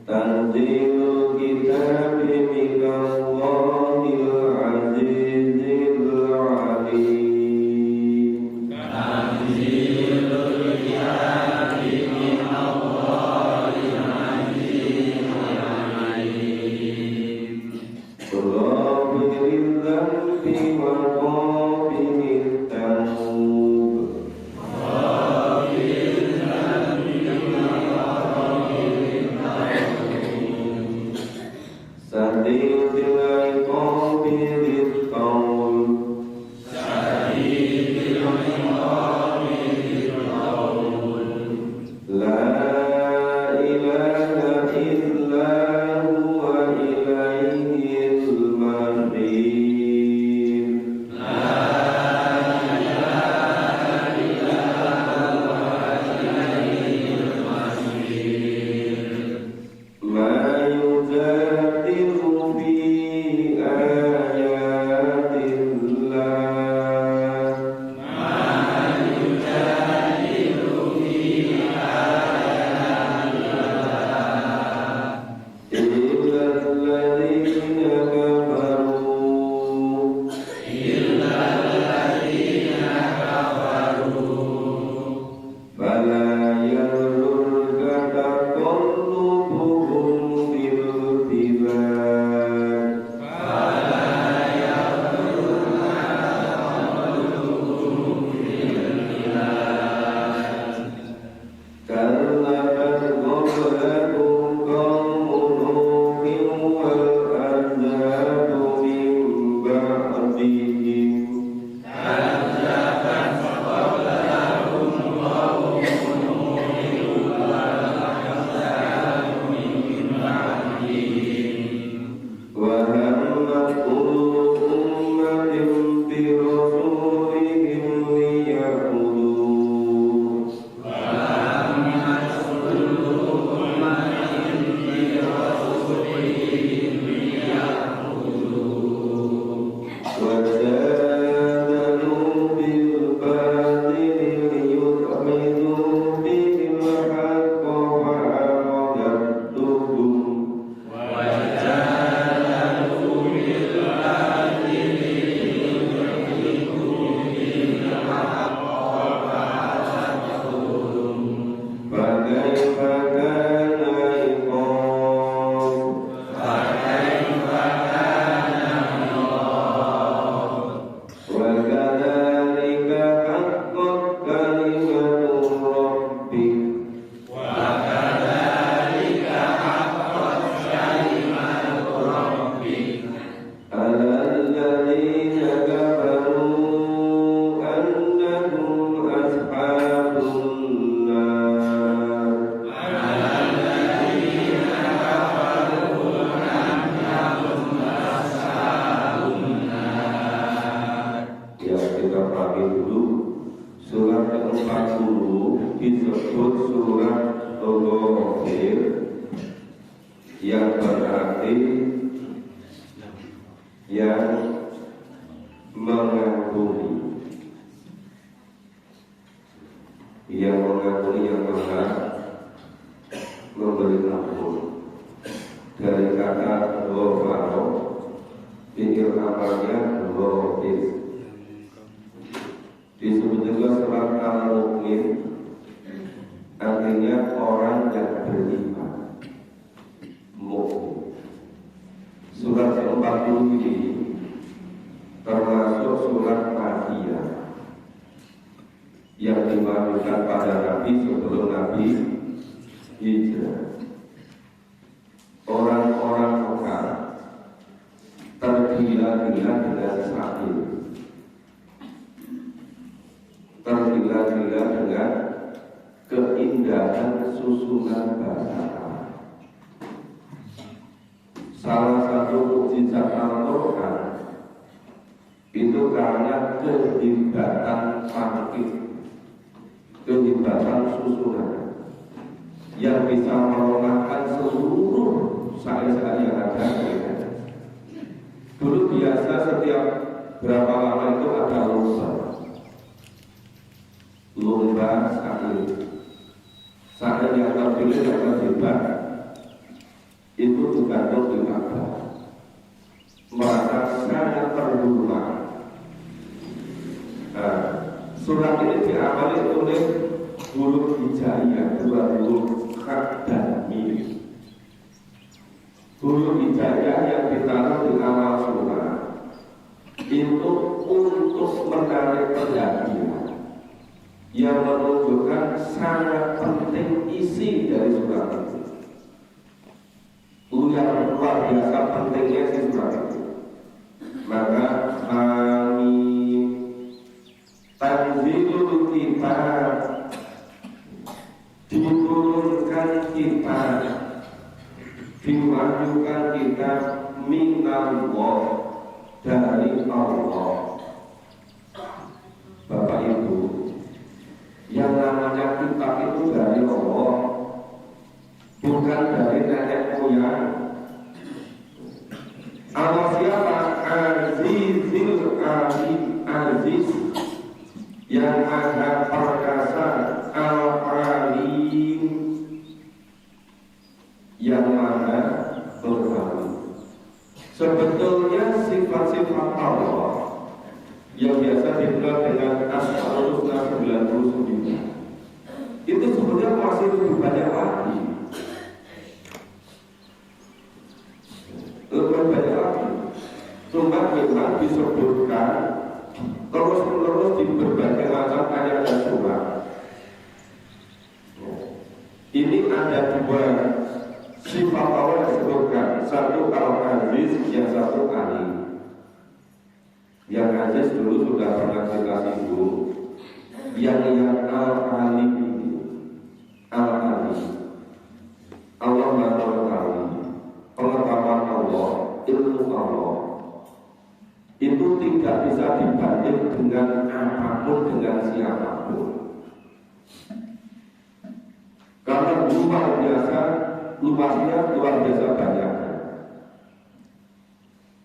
Tanzilul kitabi minallahil azizil alim. Tanzilul kitabi minallahil azizil alim. Ghafiril dzambi wa qabilit tawb. Sadidil iqabi bil qawl. Sadidil iqabi bil qawl. La ilaha illa huwa ilaihil maghfir. Ma yujadilu fi ayatillah illa alladhina kafaru fala yaghrurka taqallubuhum fil bilad. كذبت قبلهم قوم نوح والأحزاب من بعدهم وهمت كل أمة برسولهم ليأخذوه وجادلوا بالباطل ليدحضوا به الحق فأخذتهم فكيف كان عقاب وكذلك حقت كلمة ربك على الذين كفروا أنهم أصحاب النار. Ya, kita pakai dulu surat ke-40 disebut surat Al-Ghafir yang berarti yang mengampuni, yang maha memberi ampun. Dari kata ghafaro fi'il amalnya ghafir. Disebut juga surat Al-Mu'min, artinya orang yang beriman, mu'min. Surat ke-40 ini termasuk surat Makkiyah yang dibagikan pada Nabi sebelum Nabi hijrah. Orang-orang Mekah tergila-gila dengan sahih, tergila-gila dengan keindahan susunan bahasa Arab. Salah satu mukjizat Al-Quran itu karena kehebatan tarkib, kehebatan susunan yang bisa melengkapkan seluruh syair-syair yang ada. Dulu biasa setiap berapa lama itu ada lomba syair yang terpilih yang terhebat sangat terhormat. Nah, surat ini diamali oleh huruf hijaiyah, dua huruf kha dan mim. Huruf hijaiyah yang ditaruh di awal surat itu untuk menarik perhatian, yang menunjukkan sangat penting isi dari surat itu. Yang luar biasa pentingnya si surat itu. Maka Hamim, tanzilul kitab, diturunkan kitab, diwahyukan kitab minallah, dari Allah. Bapak Ibu, yang namanya kitab itu dari Allah, bukan dari nenek moyang. Allah siapa? Azizil Aziz, yang maha perkasa, Al-Alim, yang maha berwali. Sebetulnya sifat-sifat Allah yang biasa dikenal dengan Asmaul Husna 99 itu sebenarnya masih lebih banyak lagi. Cuma memang disebutkan terus-menerus di berbagai macam ayat dan surat. Ini ada dua sifat Allah yang disebutkan, satu Al-Aziz, yang satu Alim. Yang Aziz dulu sudah pernah kita singgung, yang Al-Alim ini, Al-Alim, Allah Maha Mengetahui, pengetahuan Allah, ilmu Allah itu tidak bisa dibanding dengan apapun, dengan siapapun. Karena luar biasa luasnya, luar biasa banyaknya.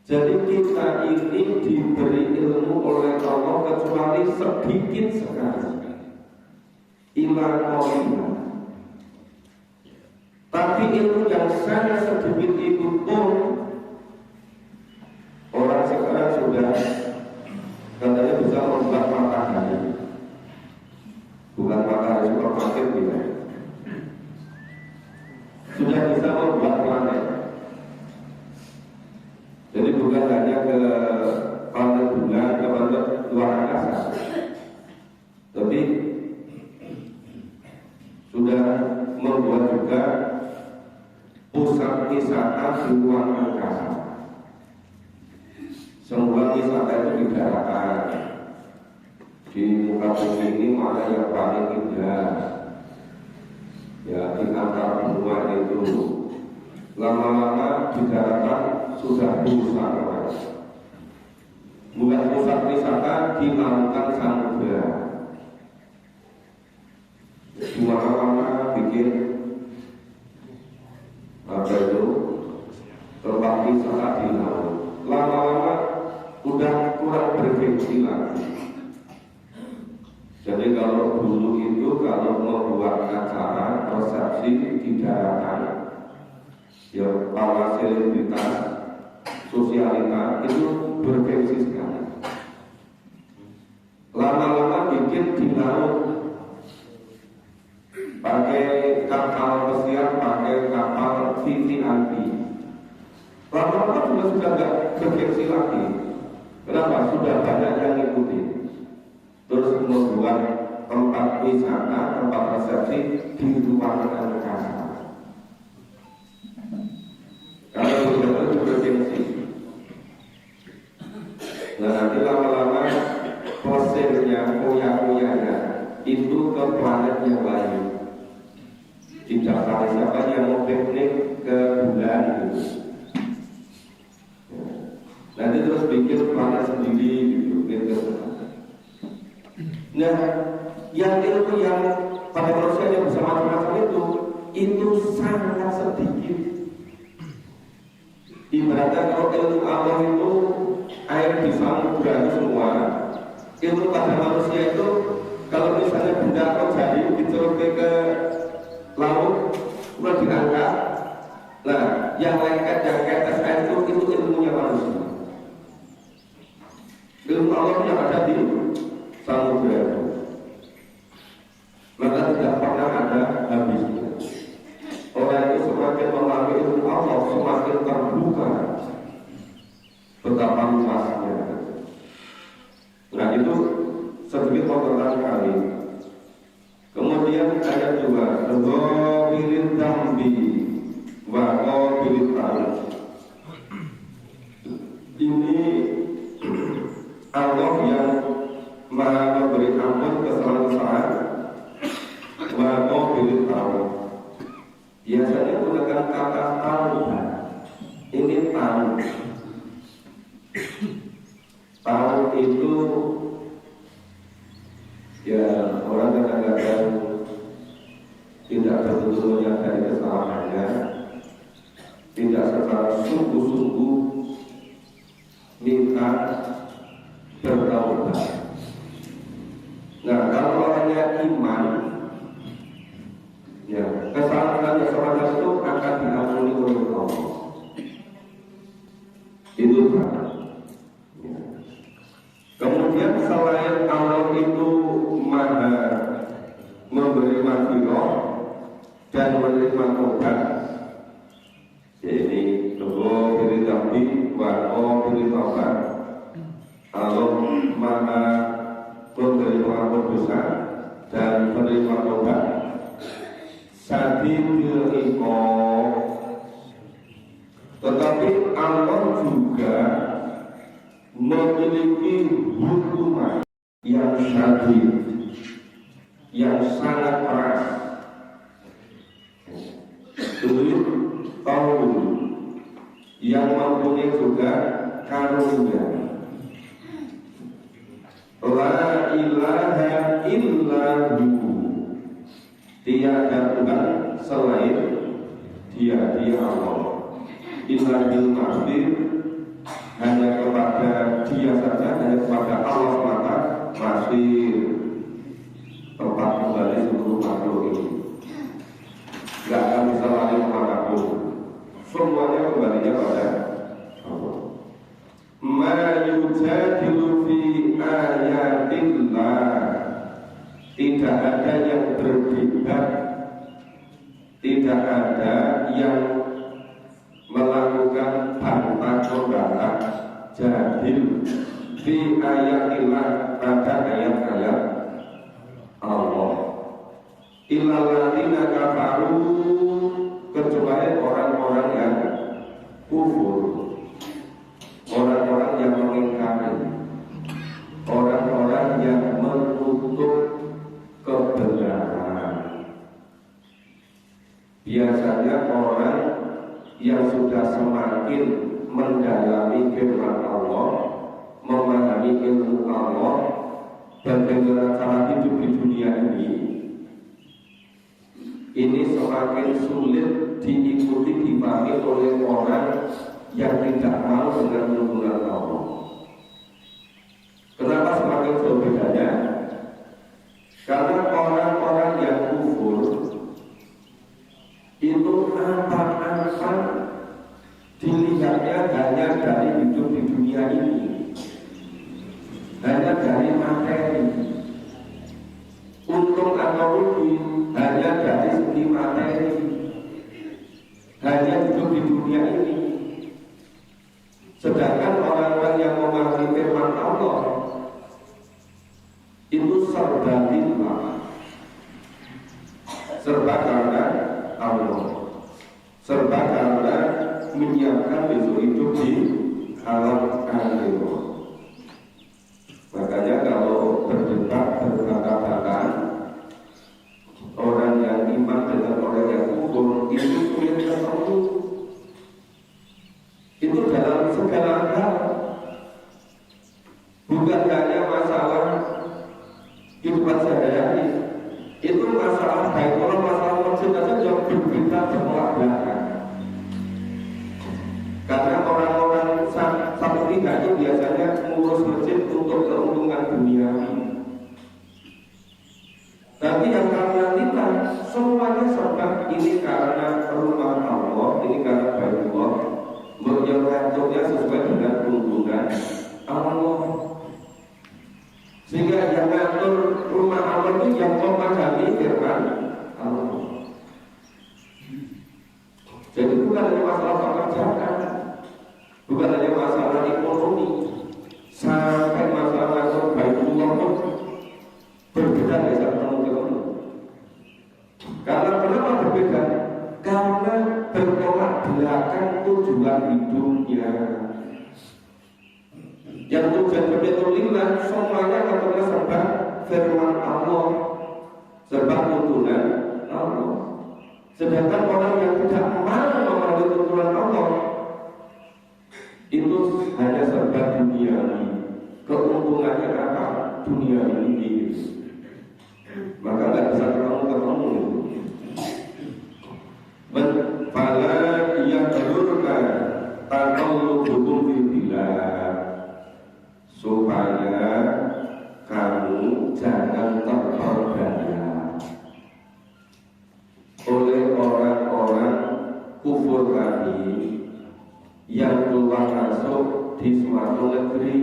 Jadi kita ini diberi ilmu oleh Allah kecuali sedikit sekali, ilah qalila. Tapi ilmu yang sangat sedikit itu pun orang sekarang sudah katanya bisa membuat matahari, bukan matahari supermarket gitu, sudah bisa membuat planet. Jadi bukan hanya ke planet bulan, ke planet luar angkasa, tapi sudah membuat juga pusat wisata di luar angkasa. Semua wisata itu di daratan, di muka bumi ini mana yang paling indah, ya di antara benua itu. Lama-lama di daratan sudah rusak, bukan pusat wisata di lautan samudra. Di mana-mana bikin apa itu tempat wisata di laut. Lama-lama udah kurang berfungsi lagi. Jadi kalau dulu itu kalau membuat acara resepsi di daratan, ya para selebritas, sosialita itu berfungsi sekali. Lama-lama bikin di laut, pakai kapal pesiar, pakai kapal VVIP. Lama-lama juga sudah nggak berfungsi lagi. Kenapa? Sudah banyak yang ngikuti. Terus membuat tempat wisata, tempat resepsi di luar angkasa. Kalau sudah berfungsi, nah nanti lama-lama fosilnya, koya-koyanya itu ke planet yang lain. Tidak tahu siapa yang mau piknik ke bulan gitu. Nanti terus bikin planet sendiri gitu. Nah, yang ilmu yang pada manusia yang bisa macam-macam itu sangat sedikit. Ibaratnya kalau ilmu Allah itu air di samudra itu semua, ilmu pada manusia itu kalau misalnya benda atau jari dicelupkan ke laut, kemudian diangkat, nah yang lengket, yang ketes air itu ilmunya manusia. Ilmu Allah yang ada di samudra itu, maka tidak pernah ada habisnya. Orang itu semakin memahami ilmu Allah, semakin terbuka betapa luasnya. Nah itu sedikit pengertian kami. Kemudian ayat 2, Ghafiril dzambi wa ghafiril tawb. Ini Allah yang Maha memberi ampun kesalahan wa ghafiril tawb. Biasanya menggunakan kata taubat. Ini tahu. Tahu itu ya orang kadang-kadang tidak betul-betul menyadari kesalahannya, tidak secara sungguh-sungguh minta bertaubat. Nah kalau orangnya iman, ya kesalahan semacam itu akan diampuni oleh Allah. Itu kan. Ya. Kemudian selain Allah itu Maha memberi maghfirah dan menerima taubat, ini Ghafiril dzambi wa ghafiril tawb. Allah Maha memberi pengampun dosa dan menerima taubat. Sadidil iqab, tetapi Allah juga memiliki hukuman yang syadid, yang sangat keras. Itu tahu yang mempunyai juga karunia. La ilaha illahu, tiada Tuhan selain Dia Allah. Illahil masjid, hanya kepada Dia saja, hanya kepada Allah semata masih tempat kembali seluruh makhluk ini. Gak akan bisa lari kemanapun, semuanya kembalinya pada Allah. Ma yujadilu fi ayatillah, tidak ada yang berdebat, tidak ada yang melakukan bantah-membantah jadil fi ayatillah, pada ayat-ayat Allah. Illal ladzina kafaru, kecuali orang-orang yang kufur, orang-orang yang mengingkari, orang-orang yang menutup kebenaran. Biasanya orang yang sudah semakin mendalami firman Allah, memahami ilmu Allah, bagaimana cara hidup di dunia ini semakin sulit diikuti, dipahami oleh orang yang tidak mau dengan tuntunan Allah. Kenapa semakin jauh bedanya? Karena orang-orang yang kufur itu apa-apa dilihatnya hanya dari hidup di dunia ini, hanya dari materi. Untung atau rugi hanya dari segi materi, hanya hidup di dunia ini. Sedangkan orang-orang yang memahami firman Allah itu serba lillah, serba karena Allah, serba karena menyiapkan besok hidup di alam akhirat. Makanya kalau berdebat, berkata-kataan, orang yang iman dengan orang yang kufur itu sulit ketemu. Itu dalam segala hal, bukan hanya masalah kehidupan sehari-hari. Itu masalah baik orang, masalah masjid saja yang berbeda bertolak belakang. Karena orang-orang satu pihak itu biasanya mengurus masjid untuk keuntungan duniawi. Tapi yang karena kita semuanya serba ini karena rumah Allah, ini karena Baitullah, yang bentuknya sesuai dengan keuntungan Allah. Sehingga yang ngatur rumah Allah itu yang memahami firman Allah. Jadi bukan hanya masalah pekerjaan, bukan hanya masalah ekonomi, sampai masalah ngatur Baitullah pun berbeda dengan teman-teman. Karena kenapa berbeda? Karena bertolak belakang tujuan hidupnya. Yang tujuan Baitullah semuanya katanya serba firman Allah, serba tuntunan Allah. Sedangkan orang yang tidak mau memahami tuntunan Allah itu hanya serba duniawi. Keuntungannya apa? Dunia ini. Maka nggak bisa ketemu itu. Fala yadurka taqallubukum fil bilad, supaya kamu jangan terperdaya oleh orang-orang kufur tadi yang keluar masuk di suatu negeri,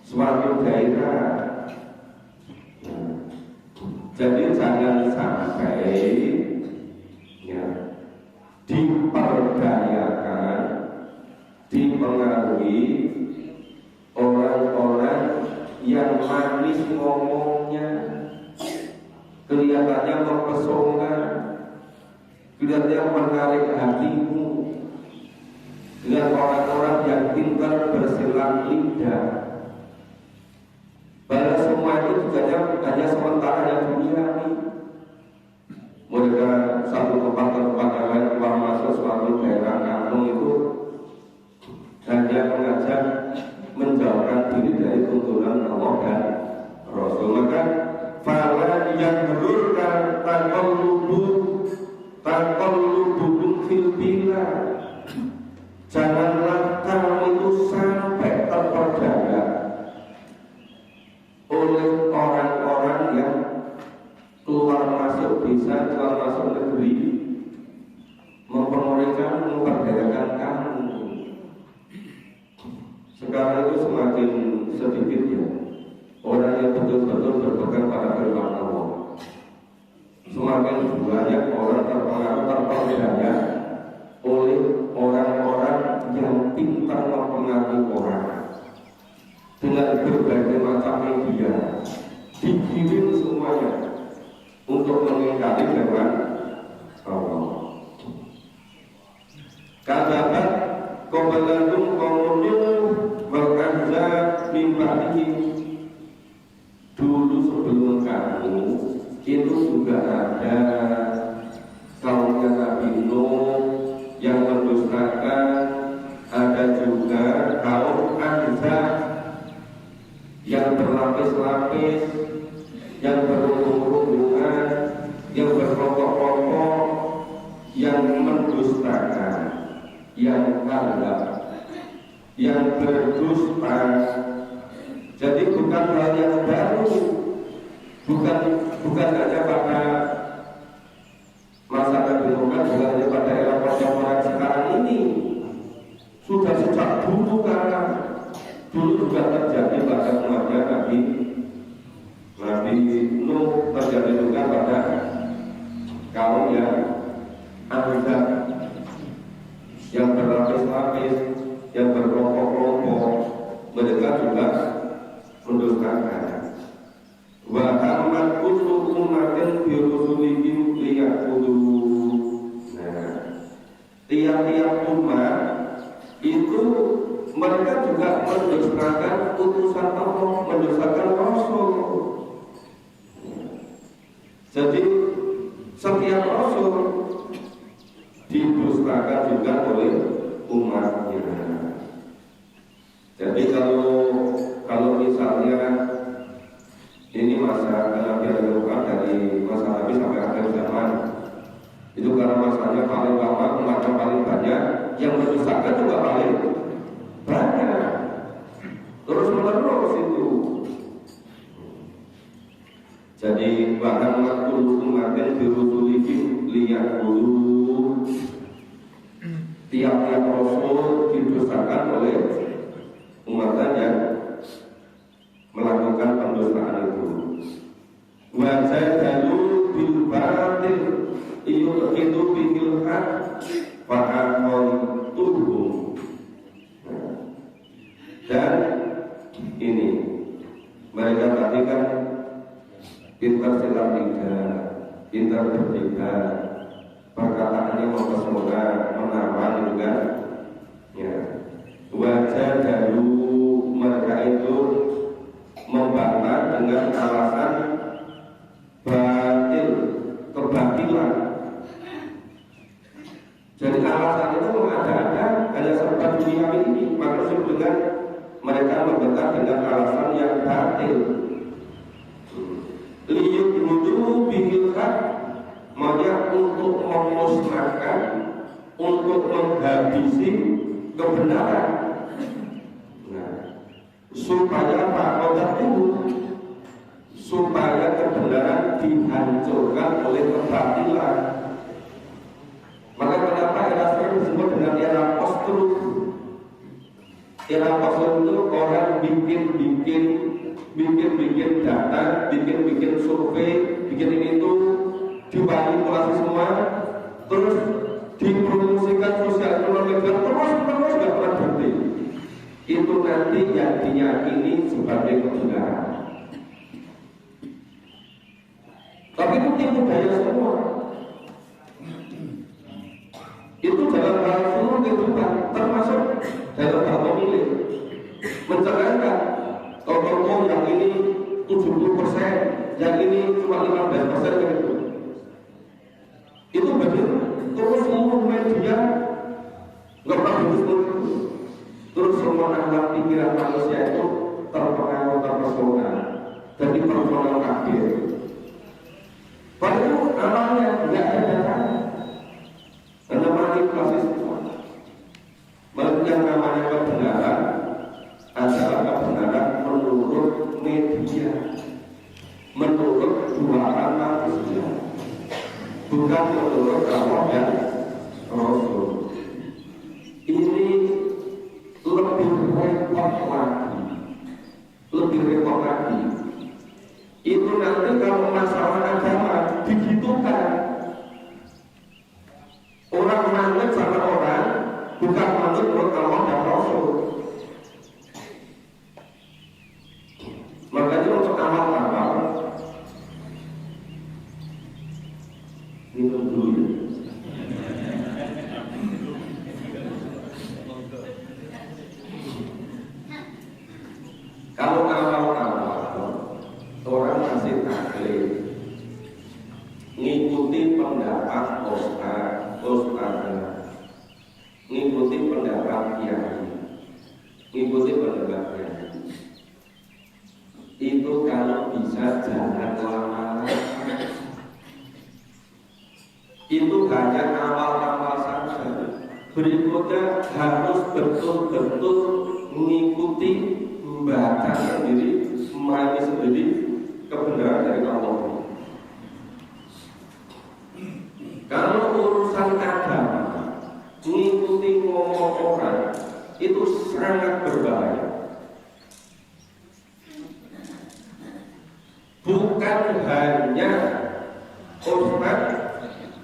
suatu daerah. Jadi jangan sampai ya, diperdayakan, dipengaruhi orang-orang yang manis ngomongnya, kelihatannya mempesona, kelihatannya menarik hatimu, dengan orang-orang yang pintar bersilat lidah. Padahal semua itu juga hanya sementara yang duniawi. Mereka satu tempat ke tempat yang lain, keluar masuk suatu daerah kampung itu hanya mengajak menjauhkan diri dari tuntunan Allah dan Rasul. Maka fala yang berurkan taqallubukum fil bilad, janganlah kamu itu sampai terperdaya oleh orang-orang yang keluar masuk desa, keluar masuk negeri, mempengaruhi kamu, memperdayakan kamu. Sekarang itu semakin sedikit ya orang yang betul-betul berpegang pada firman Allah. Semakin banyak orang terpengaruh, terperdaya oleh orang-orang yang pintar mempengaruhi orang dengan berbagai macam media, dikirim semuanya untuk mengingkari firman Allah. Katakan qablahum qaum Nuh wal Ahzab min ba'dihim, dulu sebelum kamu itu juga ada kaumnya Nabi Nuh yang mendustakan, ada juga kaum Ahzab yang berlapis-lapis, yang berumur-umuran, yang berkelompok-kelompok, yang mendustakan, yang kadzab, yang berdusta. Jadi bukan hal yang baru, bukan hanya pada masa Nabi Nuh, bukan hanya pada era pertempuran sekarang ini, sudah sejak dulu. Karena dulu juga terjadi pada umatnya Nabi Nuh, terjadi juga pada kaum yang Ahzab, yang berlapis-lapis, yang berkelompok-kelompok. Mereka juga mendustakan. Wa ammat kullu ummatin bi rusulihim liya'budu. Nah, tiap-tiap umat itu mereka juga mendustakan utusan Allah, mendustakan Rasul. Jadi setiap Rasul didustakan juga oleh umatnya. Jadi kalau misalnya ini masa kenabian Nuh dari masa Nabi sampai akhir zaman, itu karena masanya paling lama, umatnya paling banyak, yang mendustakan juga paling banyak, terus menerus itu. Jadi bahkan makhluk umatin dirusulihim liya'budu, tiap-tiap Rasul didustakan oleh umatnya yang melakukan melakukan pendosaan itu. Wajadalu bil batil yuqidu bil haq wa aqaltuhum. Dan ini mereka tadi kan pintar silat tiga, pintar bertiga, perkataannya mempesona, menawan juga. Ya, wajah dari mereka itu membantah dengan alasan batil, kebatilan. Jadi alasan itu mengada-ada hanya sebatas dunia ini, maka dengan mereka membantah dengan alasan yang batil. Liyut nuju bihilkat, maunya untuk memusnahkan, untuk menghabisi kebenaran. Nah, supaya pak itu, supaya kebenaran dihancurkan oleh kebatilan. Maka kenapa era sekarang disebut dengan era post-truth? Era post-truth itu orang bikin data, bikin survei, bikin ini itu dimanipulasi semua, terus dipromosikan sosial ekonomi terus nggak pernah berhenti. Itu nanti yang diyakini sebagai kebenaran. Tapi itu tipu daya semua. Itu dalam hal seluruh kehidupan, termasuk dalam hal pemilih. Mencerahkan tokoh yang ini 70%, yang ini cuma 15% gitu. Itu benar. Terus seluruh media nggak pernah itu. Terus semua anak pikiran manusia itu terpengaruh terpesona, jadi terpengaruh kafir. Padahal amalnya nggak ada datanya. Karena manipulasi semua. Yang namanya kebenaran adalah kebenaran menurut media, menurut jualan manusia, bukan menurut Allah dan Rasul. Ini lebih repot lagi. Itu nanti kalau masalah agama digitukan. Orang manut sama orang bukan manut menurut Allah dan Rasul. Makanya untuk amal-amal minum dulu ya. Kalau amal-amal orang masih taklid, ngikuti pendapat ustaz, ngikuti pendapat kiai, ngikuti pendapat kiai. Itu kalau bisa jangan lama-lama. Itu hanya awal-awal saja. Berikutnya harus betul-betul mengikuti, membaca sendiri, memahami sendiri kebenaran dari Allah. Kalau urusan agama, mengikuti ngomong orang itu sangat berbahaya. Bukan hanya ustaz,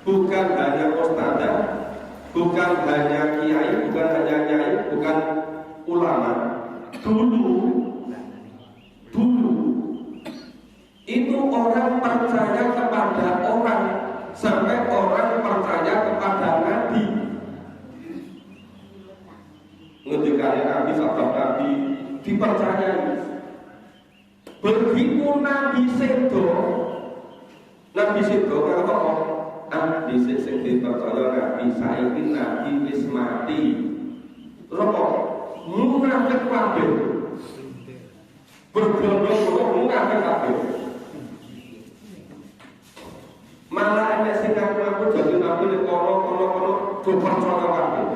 bukan hanya ustazah, bukan hanya kiai, bukan hanya nyai, bukan ulama. Dulu itu orang percaya kepada orang sampai orang percaya kepada Nabi. Ngendikane Nabi, sabda Nabi dipercayai. Begitu Nabi sedo apa? Nabi sing dipercaya Nabi saiki Nabi wis mati. Terus apa? Munafik kabeh. Berbondong-bondong munafik kabeh. Malah enek sing ngaku jadi Nabi nek kono dipercaya kabeh.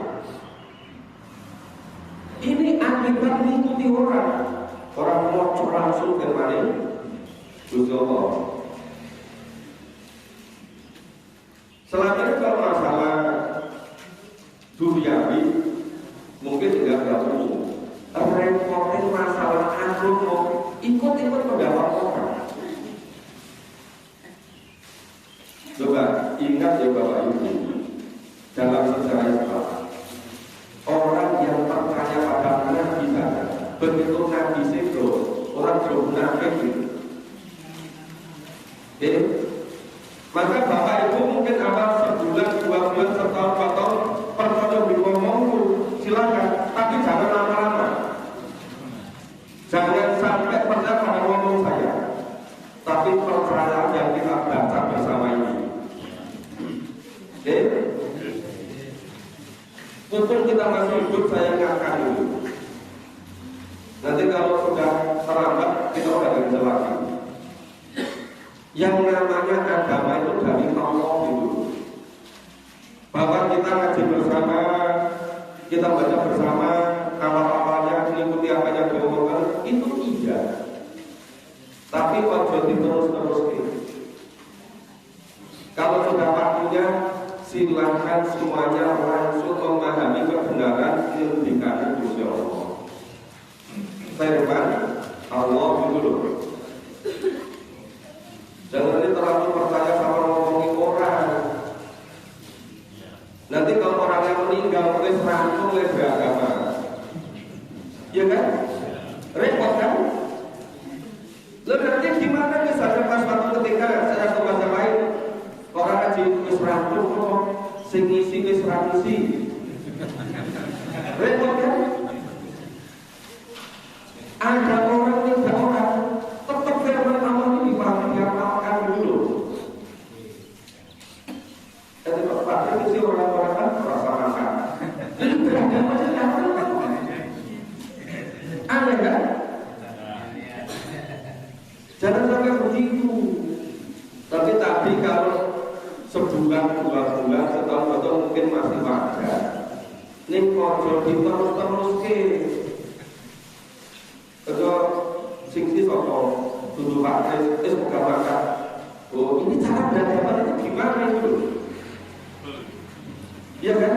Ini akibat mengikuti orang mau langsung ke mana? Gusti Allah. Selama ini kalau masalah duniawi mungkin tidak perlu. Repotin masalah agama ikut-ikut pendapat orang. Coba ingat ya Bapak Ibu, dalam sejarah Islam, orang yang percaya pada Nabi saja, begitu Nabi itu orang munafik gitu. Maka Bapak Ibu mungkin awal sebulan, 2 bulan, setahun, 4 tahun percaya ngomong silakan, tapi jangan lama-lama. Jangan sampai percaya pada ngomong saya, tapi percaya yang kita baca bersama ini. Mumpung kita masih hidup, saya ingatkan dulu. Nanti kalau sudah terlambat, kita udah gak bisa lagi. Yang namanya agama itu dari Allah itu. Bahwa kita ngaji bersama, kita baca bersama, awal-awalnya mengikuti apa yang diomongkan, itu iya. Tapi ojo diterus-terus gitu. Kalau sudah waktunya, silakan semuanya langsung memahami kebenaran yang Gusti Allah. Firman Allah itu loh. Jangan terlalu percaya sama ngomongin orang. Nanti kalau orang yang meninggal oleh serangkung oleh beragama, ya kan? Repot kan? Lalu nanti gimana misalnya pas waktu ketika saya ke masa lain, orang ngaji wis rangkung kok sing ngisi wis ra ngisi. Repot kan? Ada orang yang tidak orang, tetap firman Allah ini dipahami diamalkan dulu. Jadi Pak itu orang-orang kan merasa makan. Jadi beragama saja aneh kan? Jangan sampai begitu. Tapi kalau sebulan, 2 bulan, setahun mungkin masih wajar. Ini kocok terus ke. Kalau sing sapa tuduh Pak bukan makan. Oh, ini cara beragama itu gimana itu? Iya kan?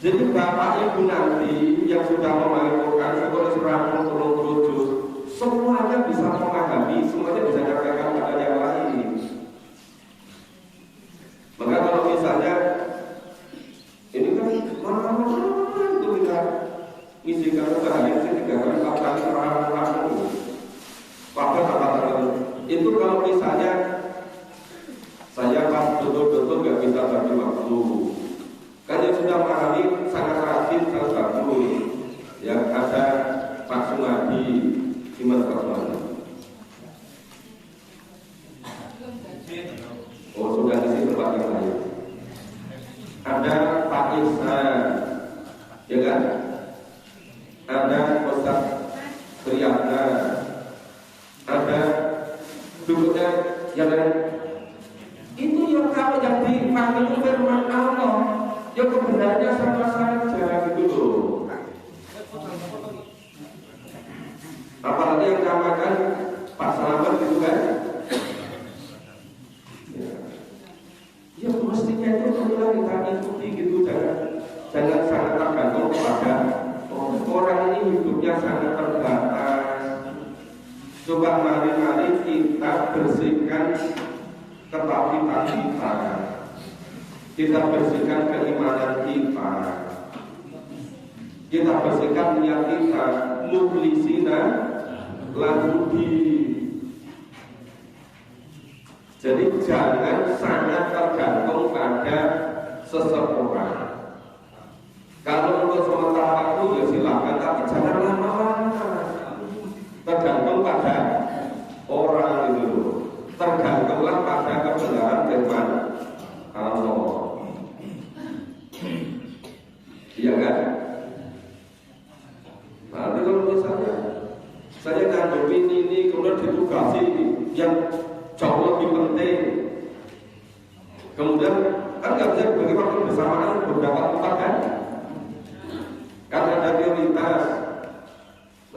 Jadi Bapak Ibu nanti yang sudah memahami sekolah serangkung turun juz, semuanya bisa memahami, semuanya bisa nyampaikan pada yang lain. Maka kalau misalnya ini kan mana itu kita ngisi kartu sehari 3 kali 4 kali orang itu kalau misalnya saya pas betul-betul nggak bisa bagi waktu, kan yang sudah memahami sangat rajin, sangat bagus. Ya ada Pak Sumadi, gimana Pak Sumadi? Oh sudah di situ Pak yang lain. Ada Pak Ihsan, ya kan? Ada Ustaz Triyana, ada duduknya yang lain. Itu yang kalau yang dipanggil itu firman Allah, ya kebenarannya sama saja gitu loh. Apalagi yang namakan Pak Salamat gitu kan? Ya mestinya itu itulah kita ikuti gitu, jangan sangat tergantung kepada orang ini hidupnya sangat terbatas. Coba mari-mari kita bersihkan ketaatan kita, kita bersihkan keimanan kita, kita bersihkan niat kita, mukhlisina lahuddin. Jadi jangan sangat tergantung pada seseorang. Kalau untuk sementara waktu ya silakan, tapi jangan lama-lama. Tergantung pada orang itu, tergantunglah pada kebenaran firman Allah. Iya kan? Nanti kalau misalnya saya ngadepin ini kemudian ditugasi yang jauh lebih penting, kemudian kan nggak bisa dibagi waktu bersamaan beberapa tempat kan? Kan ada prioritas.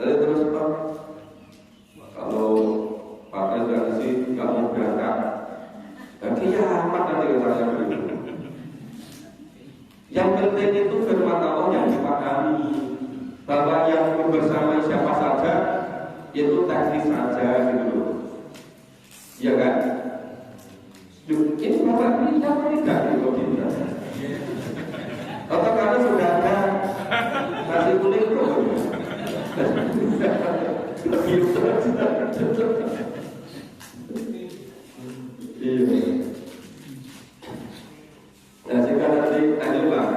Nanti terus kalau Pak Presiden nggak mau berangkat, dan kiamat nanti saya beri. Yang penting itu firman Allah yang dipahami. bahwa yang bersama siapa saja itu teknis saja gitu loh. Iya kan? Ini bapak ini apa tidak gitu kita? Atau karena sudah ada nasi kuning kok? Iya. Nah, jika nanti ayolah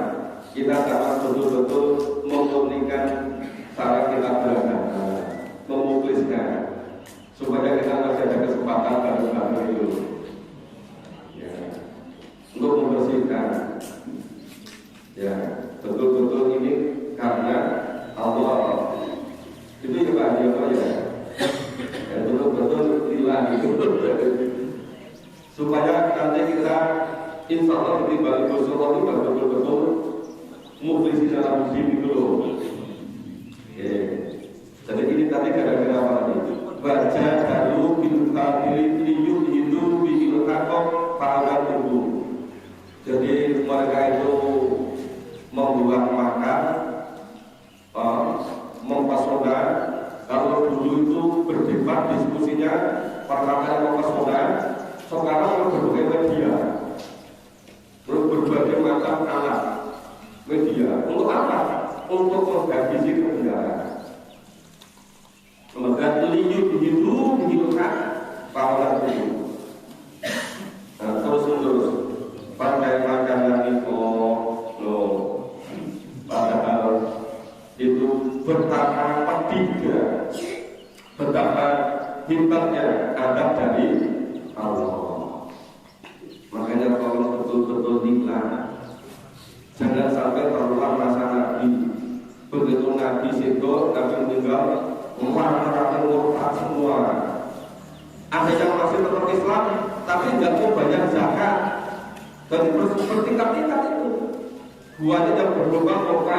kita dapat betul-betul memurnikan cara kita beragama, memukliskan, supaya kita masih ada kesempatan baru-baru itu, ya, untuk membersihkan, ya, betul-betul ini karena Allah itu ya Pak, ya, betul-betul hilang itu. Supaya nanti kita insya Allah di balik Rasulullah itu betul-betul muflis dalam hidup itu loh. Jadi ini tadi gara-gara apa tadi? Baca dalu bil fadili liyut hidu bil hakok fa'alan tubuh. Jadi mereka itu membuat makan, mempesona. Kalau dulu itu berdebat diskusinya pertama mempesona. Sekarang berbagai media, berbagai macam alat media. Untuk apa? Untuk menghabisi kebenaran. Kemudian liyut hidup kan pahala itu. Nah, terus pakai makanan itu loh. Padahal itu betapa pedihnya, betapa hebatnya adab dari Allah. Makanya kalau betul-betul nikah, jangan sampai terulang masa Nabi. Begitu Nabi situ, Nabi meninggal, orang-orang murtad semua. Ada yang masih tetap Islam, tapi nggak mau bayar zakat. Dan bertingkat-tingkat itu. Buahnya yang berlomba-lomba.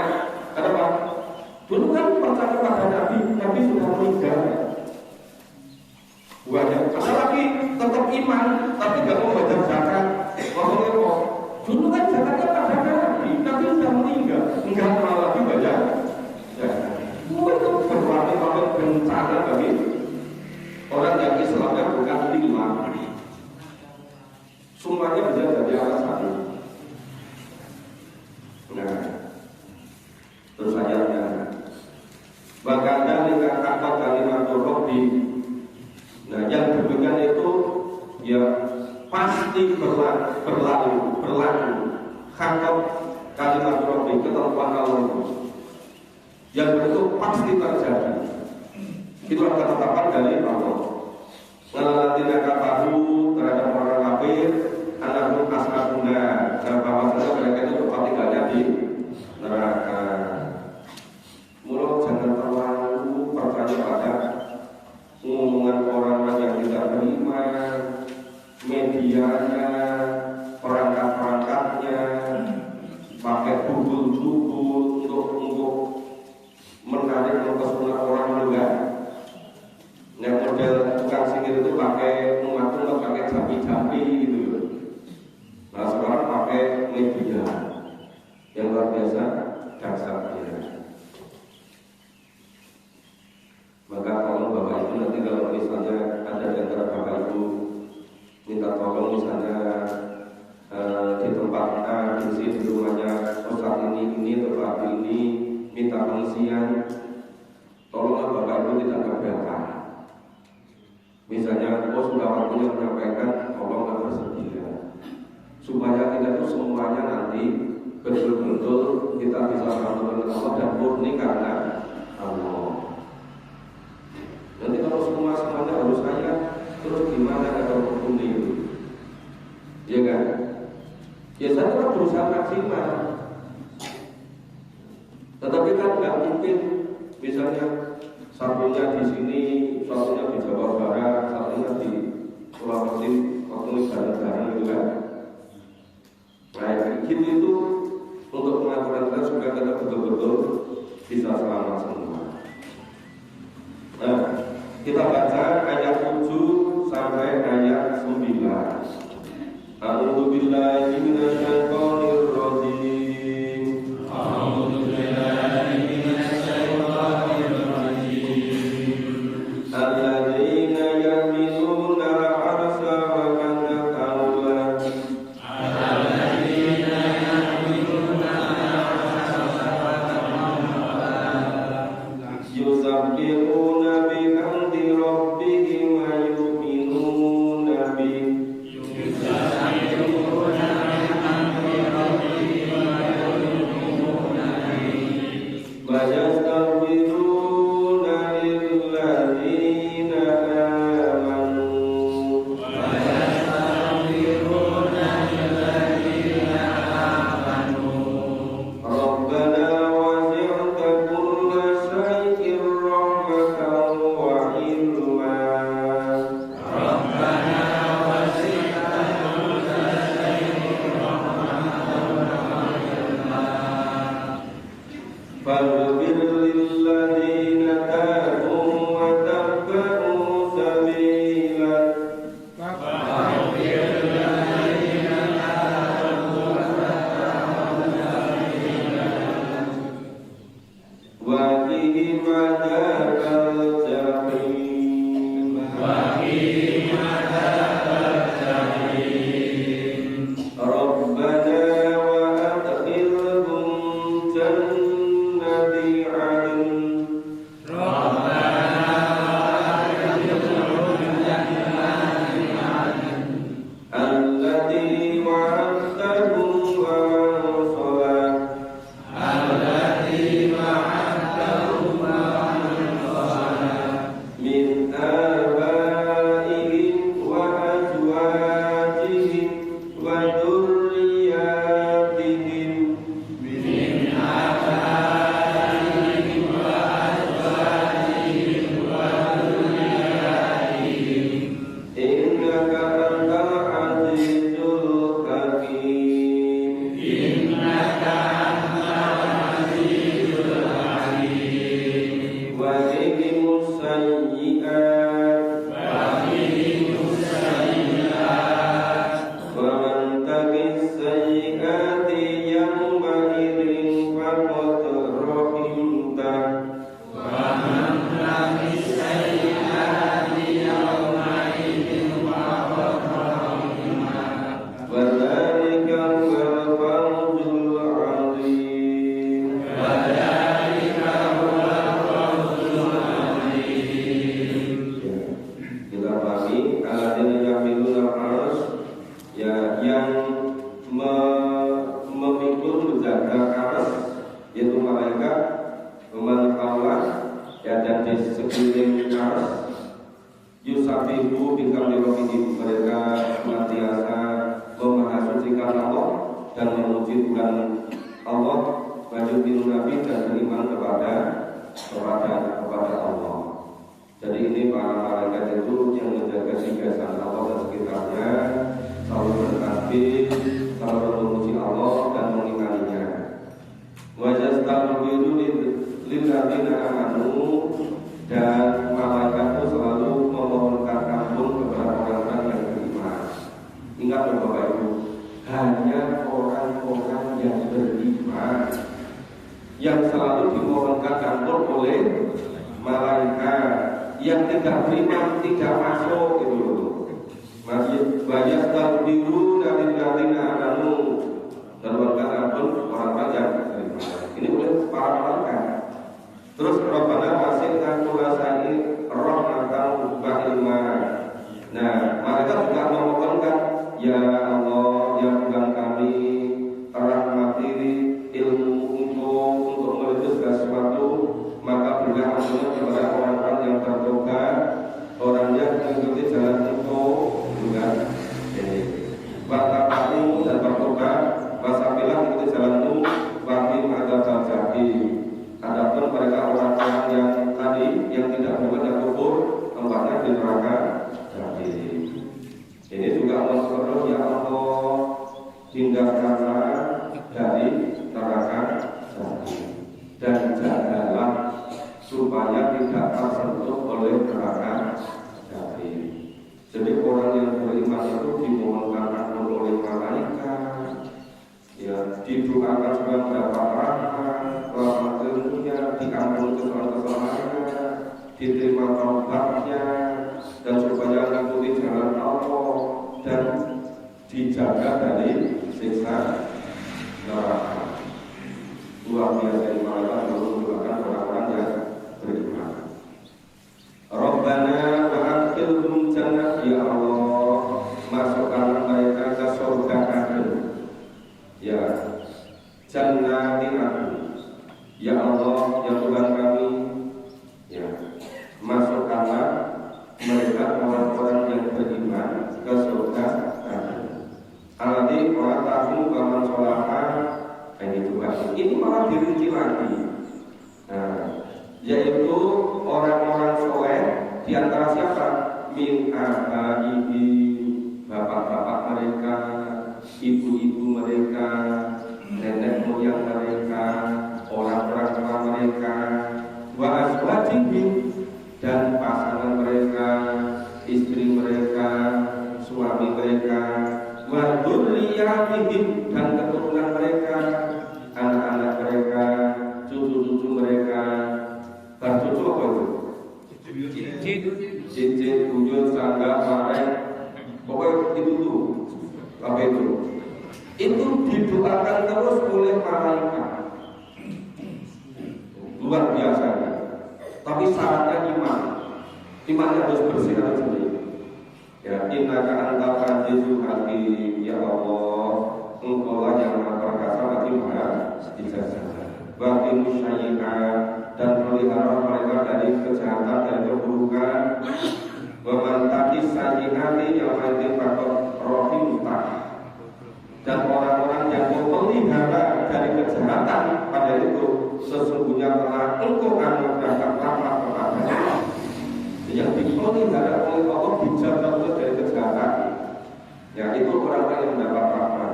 Kenapa? Dulu kan percaya pada Nabi, Nabi sudah meninggal. Buahnya, ada lagi tetap iman, tapi nggak mau bayar zakat. Maksudnya kok? Dulu kan zakatnya pada Nabi, Nabi sudah meninggal, nggak mau lagi bayar zakat. Itu berarti bencana bagi orang yang Islamnya bukan lima. Semuanya bisa jadi alasan. Nah, terus ayatnya, bahkan dari kata kalimat Rabbi. Nah, yang demikian itu ya pasti berlalu. Hakam kalimat Rabbi, ketentuan Allah yang itu pasti terjadi. Itu adalah ketetapan dari Allah. Ngalatina kafaru terhadap orang kafir, anakun ashabuna, dan bahwasanya mereka itu tempat tinggalnya di neraka. Mulut jangan terlalu percaya pada ngomongan orang yang tidak beriman, medianya, perangkat-perangkatnya, pakai bubul-bubul untuk menarik mempesona orang juga. Yang model tukang sihir itu pakai umat-umat, pakai jampi-jampi gitu. Nah sekarang pakai media yang luar biasa dasarnya. Maka tolong Bapak Ibu nanti kalau misalnya ada di antara Bapak Ibu minta tolong misalnya di tempat di sini di rumahnya Ustaz ini tempat ini minta pengisian, tolonglah Bapak Ibu tidak keberatan. Misalnya sudah waktunya menyampaikan, tolonglah bersedia supaya kita itu semuanya nanti betul-betul kita bisa bertemu dengan Allah dan murni karena Allah. Nanti kalau semuanya harus saya, terus gimana kalau berkumpul itu? Ya kan? Ya saya tetap berusaha maksimal. Tetapi kan nggak mungkin, misalnya satunya di sini, satunya di Jawa Barat, satunya di Sulawesi, waktu bareng-bareng gitu kan? Nah, gitu itu untuk pengaturan kita supaya kita betul-betul bisa selamat semua. Nah, kita baca ayat 7 sampai ayat 9. A'udzubillahi minasyaitonir rajim. A'udzubillahi minasyaitonir sekeliling Ars. Yusabihu bikamli rohihim, mereka senantiasa memahasucikan Allah dan memuji Tuhan Allah, wajibin Nabi dan beriman kepada Allah. Jadi ini para malaikat itu yang menjaga sigasan Allah dan sekitarnya, selalu bertasbih, selalu memuji Allah dan mengimaninya. Wajastaghfiru lilladzina amanu, dan malaikat itu selalu memohonkan ampun kepada orang-orang yang beriman. Ingat Bapak Ibu, hanya orang-orang yang beriman yang selalu dimohonkan ampun oleh malaikat. Yang tidak beriman tidak masuk itu. Banyak takbiru dari ladzina amanu, dan memohonkan ampun orang-orang yang beriman. Ini oleh para malaikat. Terus Rabbana wasi'ta kulla syai'in rahmatan wa ilma. Nah, malaikat juga memohonkan, ya Allah, ya Tuhan kami, rahmati ilmu untuk meletus sesuatu, maka berilah ampun kepada orang-orang yang bertobat, orang yang mengikuti jalan Engkau juga. Watapamu dan bertobat, wasabilah mengikuti jalanmu, waqim adzabal jahim. Adapun mereka orang-orang yang tadi yang tidak beriman yang kufur, tempatnya di neraka jahim. Ini juga menurut ya Allah, hindarkanlah dari neraka jahim dan jagalah supaya tidak tersentuh oleh neraka jahim. Jadi orang yang beriman itu dimohonkan ampun oleh malaikat, ya, didoakan supaya mendapat rahmat dunia, diampuni kesalahan-kesalahannya, diterima taubatnya, dan supaya mengikuti jalan Allah dan dijaga dari siksa neraka. Luar biasa ini malaikat mendoakan orang-orang yang beriman. Rabbana wa adkhilhum jannah, ya Allah, masukkanlah mereka ke surga adil. Ya, jannatin adil. Ya Allah, ya Tuhan kami, ya, masukkanlah mereka orang-orang yang beriman ke surga adil. Alladzi qata'u kaman sholaha. Ini malah dirinci lagi. Nah, yaitu orang-orang soleh di antara siapa? Min abaihi, bapak-bapak mereka, ibu-ibu mereka, nenek moyang mereka, orang-orang tua mereka, wa azwajihim, dan pasangan mereka, istri mereka, suami mereka, wa dzurriyyatihim, dan keturunan mereka, anak-anak mereka, cucu-cucu mereka. Bercucu apa itu? Cincin, buyut, sangga, marek, pokoknya itu tuh. Apa itu? Itu didoakan terus oleh malaikat. Luar biasa. Tapi syaratnya iman. Imannya harus bersih harus sendiri. Ya, innaka antal azizul hakim, ya Allah, Engkau lah yang maha perkasa lagi maha bijaksana. Wa musyayi'ah, dan pelihara mereka dari kejahatan dan keburukan. Wa man taqis sayyi'ati yaumaidin faqad rahimta, dan orang-orang yang memelihara dari kejahatan pada itu sesungguhnya telah Engkau anugerahkan rahmat kepadanya. Yang dipelihara oleh Allah dijaga dari kejahatan, ya, itu orang-orang yang mendapat rahmat.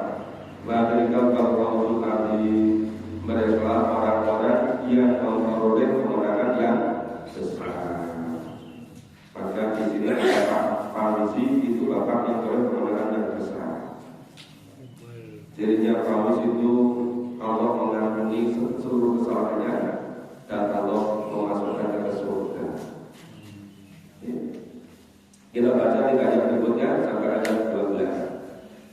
Wa dzalika fadlul azim, mereka orang-orang yang memperoleh kemenangan yang besar. Maka di sini Bapak Fauzi itu bapak yang memperoleh kemenangan yang besar. Jadinya Fauzi itu Allah mengampuni seluruh kesalahannya dan Allah memasukkannya ke surga. Kita baca di ayat berikutnya sampai ayat 12.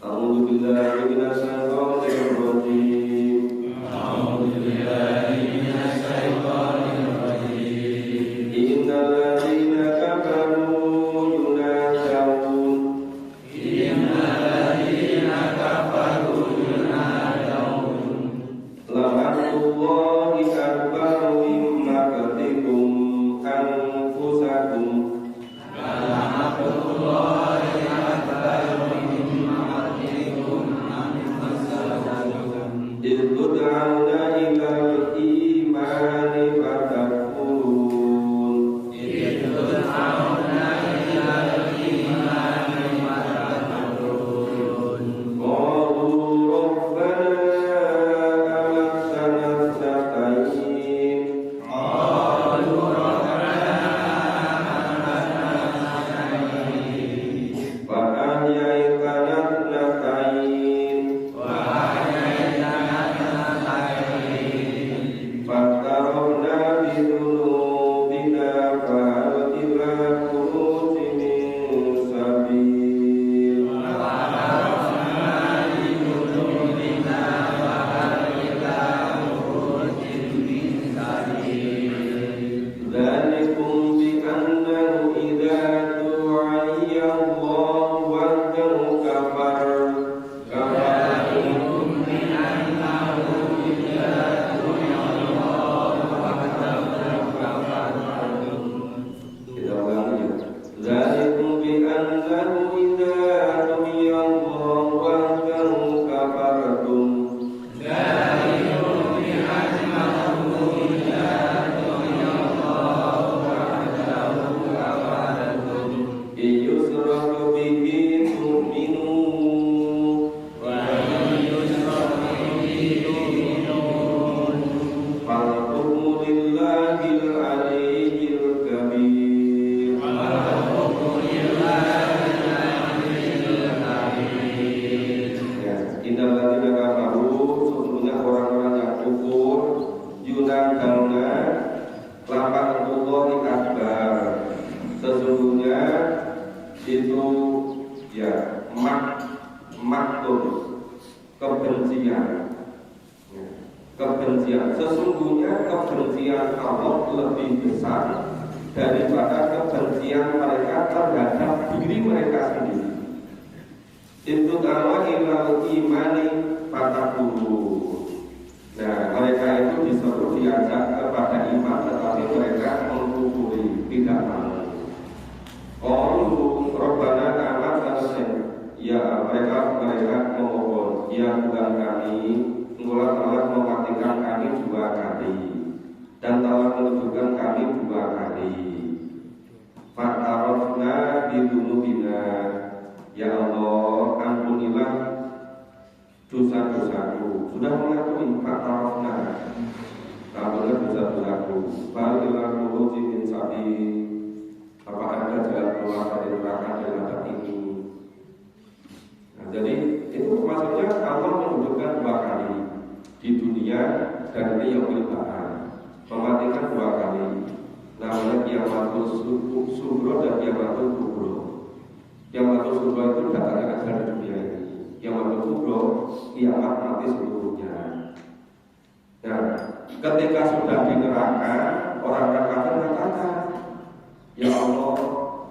A'udzu billahi minasyaitonir rajim. A'udzu billahi minasyaitonir rajim. Innal ladzina kafaru yunadun. Innal ladzina kafaru yunadun. La'natullahi akbaru min maqtikum anfusakum. Idud'auna ilal imani fatakfurun. Idud'auna ilal imani fatakfurun. Qalu rabbana amattana sanatayn. Qalu rabbana amattana sanatayn. Fa ahyaitana sanatayn. Wa ahyaytana sanatayn. Fatarafna bidunubina fahal ila khurujin min sabil. Dzalikum bi annahu idza du'iya Allah wahdahu kafartum. Kita ulangi ya. Dzalikum bi annahu idza du'iya Allah wahdahu kafartum. Iyusraku bihi tu'minu. Fal-hukmu lillahil aliyyil kabir. Ya, innal ladzina kafaru, sesungguhnya orang-orang yang kufur, yunaduna la'natullahi akbar. Sesungguhnya itu ya maktub kebencian. Ya, kebencian. Sesungguhnya kebencian Allah lebih besar daripada kebencian mereka terhadap diri mereka sendiri. Itu ta'ala ilal imani fatakfurun. Nah, mereka itu disuruh diajak kepada iman, tetapi mereka mengkufuri, tidak mau. Qalu rabbana amattana. Ya, mereka memohon, ya Tuhan kami, Engkau telah mematikan kami 2 kali dan telah menunjukkan kami 2 kali. Fa'tarafna bidunubina. Ya Allah, ampunilah dosa-dosaku. Sudah mengakui fa'tarafna, ampunilah dosa-dosaku. Balilah khurujin min sabil. Apa ada jalan keluar dari neraka dalam ini? Nah, jadi itu maksudnya Allah menunjukkan 2 kali di dunia dan ini yang berbahan mematikan 2 kali. Namanya kiamatul sughra dan kiamatul kubra. Kiamatul sughra itu datangnya ajar di dunia ini. Kiamatul kubra kiamat mati seluruhnya. Nah, ketika sudah di neraka, orang-orang kafir mengatakan, ya Allah,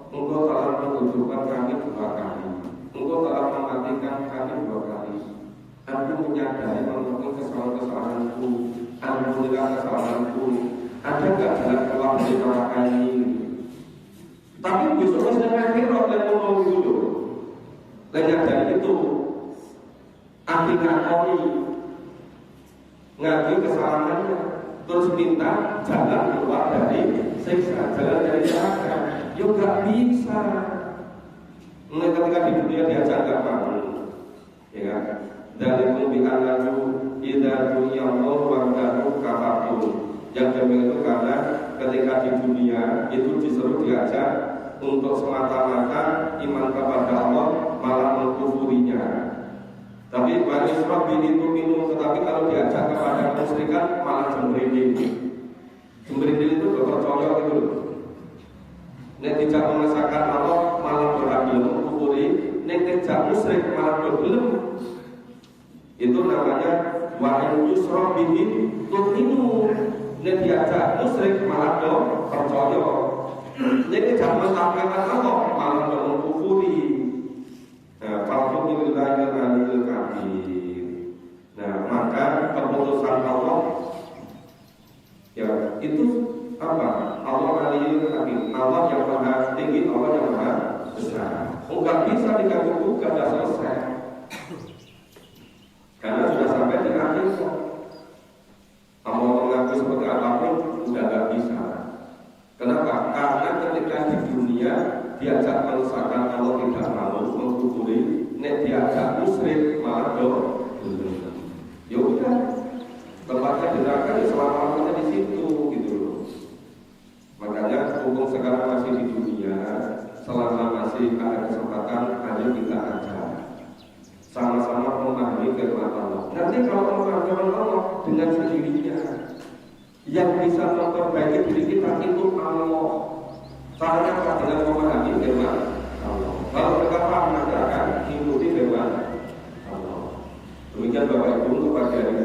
Engkau telah menunjukkan kami 2 kali. Engkau telah mematikan kami 2 kali. Aku menyadari mengakui kesalahan-kesalahanku. Ampunilah kesalahanku. Ada nggak jalan keluar dari neraka ini? Tapi besok sudah akhir oleh ngomong dulu. Lihat dari itu, akhirnya ngaku kesalahannya, terus minta jalan keluar dari siksa, jalan dari neraka. Ya nggak bisa. Ketika di dunia diajak nggak mau, ya kan? Dari pembicaraan lalu, idza dunya Allah wahdahu kafartum. Yang demikian itu karena ketika di dunia itu disuruh diajak untuk semata-mata iman kepada Allah, malah mengkufurinya. Tapi Bani Israil itu minum, tetapi kalau diajak kepada musyrikan malah jembrindil. Jembrindil itu berpercaya gitu loh. Nek tidak mengesahkan Allah malah beragam mengkufuri, nek tidak musyrik malah bergelem. Itu namanya wa in yusra bihi tu'minu. Nek diajak musyrik malah percaya. Nek tidak mengesahkan Allah malah mengkufuri. Nah, fa'alhamdulillahil aliyil kabir. Nah, maka keputusan Allah ya itu apa? Allah aliyil kabir. Allah yang maha tinggi, Allah yang maha besar. Enggak bisa diganggu, enggak ada selesai. Karena sudah sampai di akhir. dunia diajak mengesahkan Allah tidak mau mengkufuri, nek diajak musyrik malah do. Ya udah, tempatnya di neraka ya selama-lamanya di situ gitu loh. Makanya mumpung sekarang masih di dunia, selama masih ada kesempatan, ayo kita ajar sama-sama memahami firman Allah. Nanti kalau memahami firman Allah dengan sendirinya, yang bisa memperbaiki diri kita itu Allah. Caranya apa? Dengan memahami firman Allah. Kalau kita paham, maka akan mengikuti firman Allah. Demikian Bapak Ibu untuk pagi hari